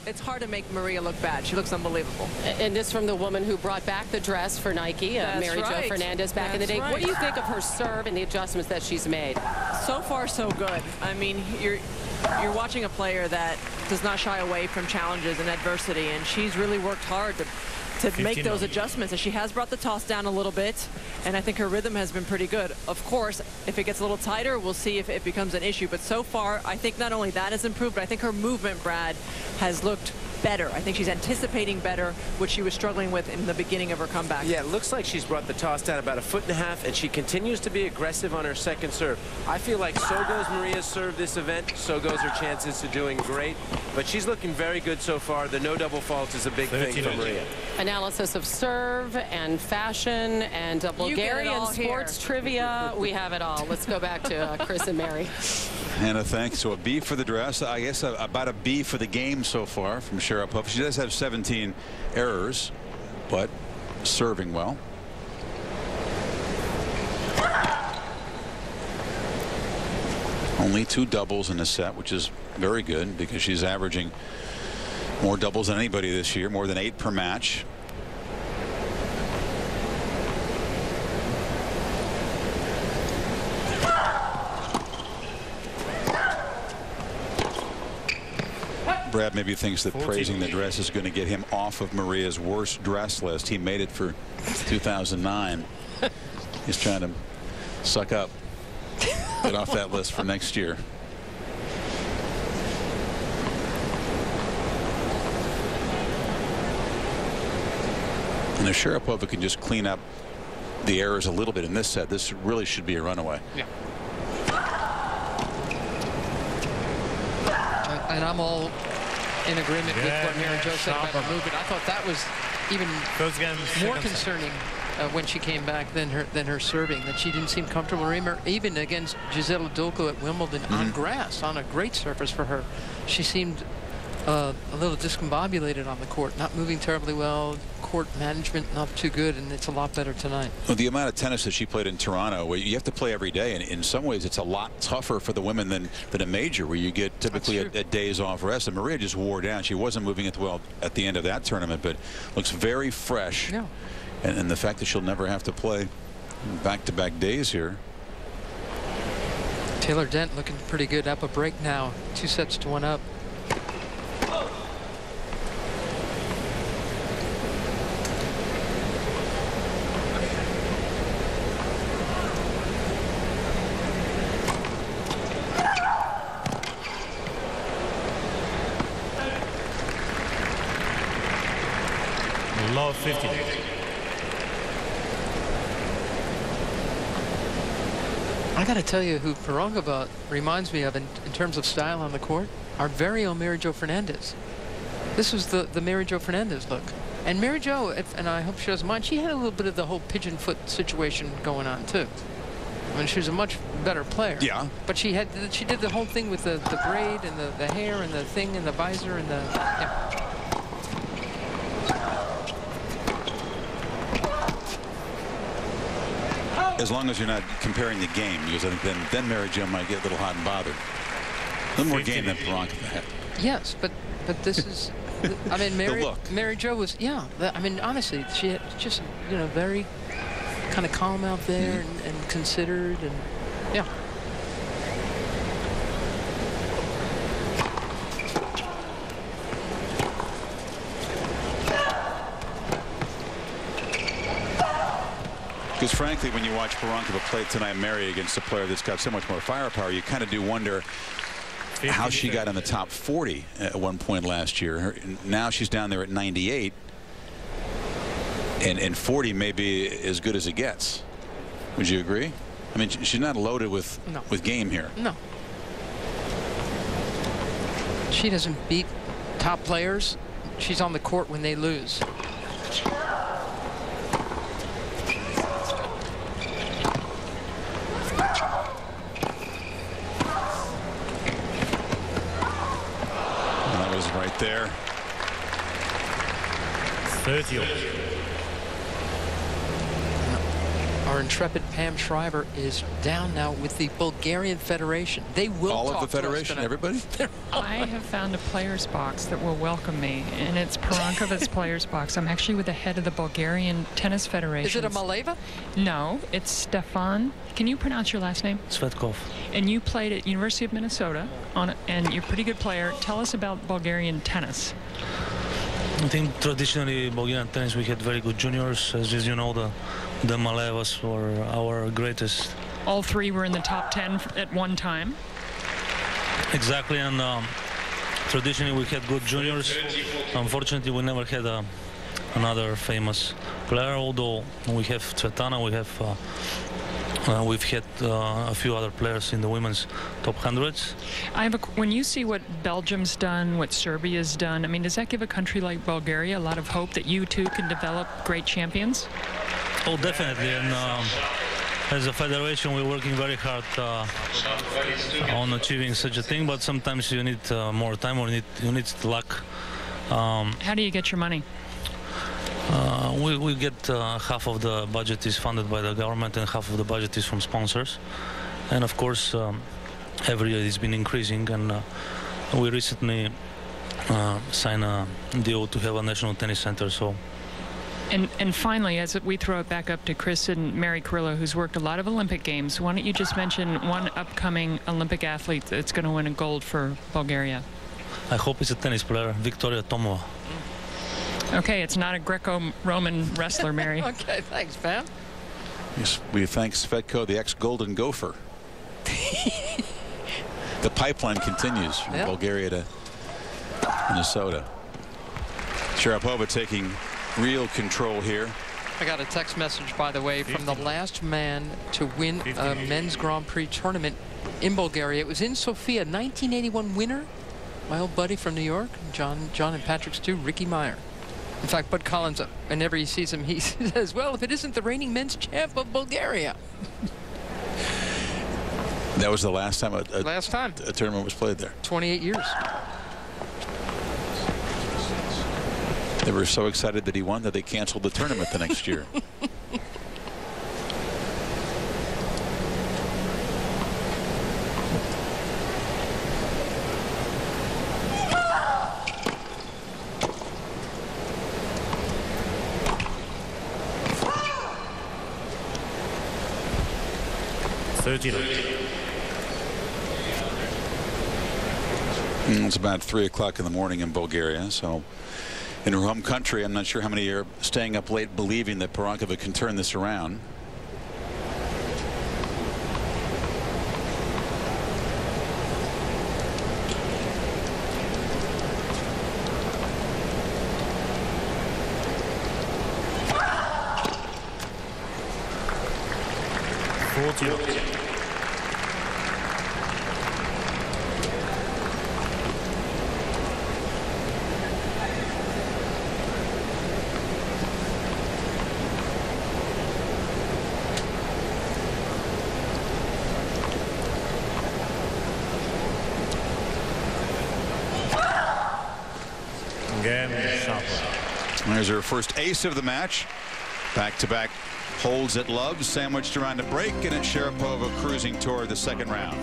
it's hard to make Maria look bad. She looks unbelievable. And this from the woman who brought back the dress for Nike, Mary Jo Fernandez, back in the day. Right. What do you think of her serve and the adjustments that she's made? So far, so good. I mean, you're watching a player that does not shy away from challenges and adversity, and she's really worked hard to make those adjustments, and she has brought the toss down a little bit, and I think her rhythm has been pretty good. Of course, if it gets a little tighter, we'll see if it becomes an issue, but so far I think not only that has improved, but I think her movement, Brad, has looked better. I think she's anticipating better what she was struggling with in the beginning of her comeback. Yeah, it looks like she's brought the toss down about 1.5 feet, and she continues to be aggressive on her second serve. I feel like so goes Maria's serve this event, so goes her chances to doing great. But she's looking very good so far. The no double fault is a big thing for Maria. Analysis of serve and fashion and Bulgarian sports trivia. We have it all. Let's go back to Chris and Mary. Hannah, thanks. So a B for the dress. I guess about a B for the game so far from Sharapova. She does have 17 errors, but serving well. Only 2 doubles in the set, which is very good because she's averaging more doubles than anybody this year, more than 8 per match. Brad maybe thinks that praising the dress is going to get him off of Maria's worst dress list. He made it for 2009. He's trying to suck up, get off that list for next year. And if Sharapova can just clean up the errors a little bit in this set, this really should be a runaway. Yeah. And I'm all in agreement with what Mary Jo said about her movement. I thought that was even more concerning when she came back than her serving, that she didn't seem comfortable. Even against Gisela Dulko at Wimbledon on grass, on a great surface for her, she seemed a little discombobulated on the court, not moving terribly well, court management not too good, and it's a lot better tonight. Well, the amount of tennis that she played in Toronto, where you have to play every day, and in some ways it's a lot tougher for the women than a major, where you get typically a day's off rest. And Maria just wore down. She wasn't moving it well at the end of that tournament, but looks very fresh. Yeah. And the fact that she'll never have to play back-to-back days here. Taylor Dent looking pretty good, up a break now, 2 sets to 1 up. Low 50. I got to tell you who Pirogova reminds me of in terms of style on the court, our very own Mary Jo Fernandez. This was the Mary Jo Fernandez look. And Mary Jo, and I hope she doesn't mind, she had a little bit of the whole pigeon foot situation going on too. I mean, she was a much better player. Yeah. But she did the whole thing with the braid and the hair and the thing and the visor and the... Yeah. As long as you're not comparing the game, because I think then Mary Jo might get a little hot and bothered. A little more game than Pirogova had. Yes, but this is... I mean, Mary Jo was... Yeah, I mean, honestly, she had just, you know, very kind of calm out there and considered and... Yeah. Because frankly, when you watch Pirogova play tonight, Mary, against a player that's got so much more firepower, you kind of do wonder how she got in the top 40 at one point last year. Now she's down there at 98, and 40 may be as good as it gets. Would you agree? I mean, she's not loaded with game here. No. She doesn't beat top players. She's on the court when they lose. Right there. 30. Our intrepid Pam Shriver is down now with the Bulgarian Federation. They will all talk of the Federation, everybody? I have found a player's box that will welcome me, and it's Pironkova's player's box. I'm actually with the head of the Bulgarian Tennis Federation. Is it a Maleva? No, it's Stefan. Can you pronounce your last name? Svetkov. And you played at University of Minnesota, and you're a pretty good player. Tell us about Bulgarian tennis. I think traditionally Bulgarian tennis we had very good juniors. As you know, the Malevas were our greatest. All three were in the top 10 at one time. Exactly, and traditionally we had good juniors. Unfortunately, we never had another famous player. Although we have Tsvetana, we've had a few other players in the women's top hundreds. When you see what Belgium's done, what Serbia's done, I mean, does that give a country like Bulgaria a lot of hope that you too can develop great champions? Oh, definitely. And as a federation, we're working very hard on achieving such a thing. But sometimes you need more time, or you need luck. How do you get your money? We get half of the budget is funded by the government and half of the budget is from sponsors. And of course, every year it's been increasing. And we recently signed a deal to have a national tennis center. So. And finally, as we throw it back up to Chris and Mary Carrillo, who's worked a lot of Olympic Games, why don't you just mention one upcoming Olympic athlete that's going to win a gold for Bulgaria? I hope it's a tennis player, Victoria Tomova. Okay, it's not a Greco-Roman wrestler, Mary. Okay, thanks, Pam. Yes, we thank Svetko, the ex-Golden Gopher. The pipeline continues from Bulgaria to Minnesota. Sharapova taking real control here. I got a text message, by the way, from the last man to win a men's Grand Prix tournament in Bulgaria. It was in Sofia, 1981 winner, my old buddy from New York, John and Patrick's too, Ricky Meyer. In fact, Bud Collins, whenever he sees him, he says, well, if it isn't the reigning men's champ of Bulgaria. That was the last time a tournament was played there. 28 years. They were so excited that he won that they canceled the tournament the next year. It's about 3 o'clock in the morning in Bulgaria, so in her home country, I'm not sure how many are staying up late believing that Pironkova can turn this around. There's her first ace of the match. Back-to-back holds at love, sandwiched around a break, and it's Sharapova cruising toward the second round.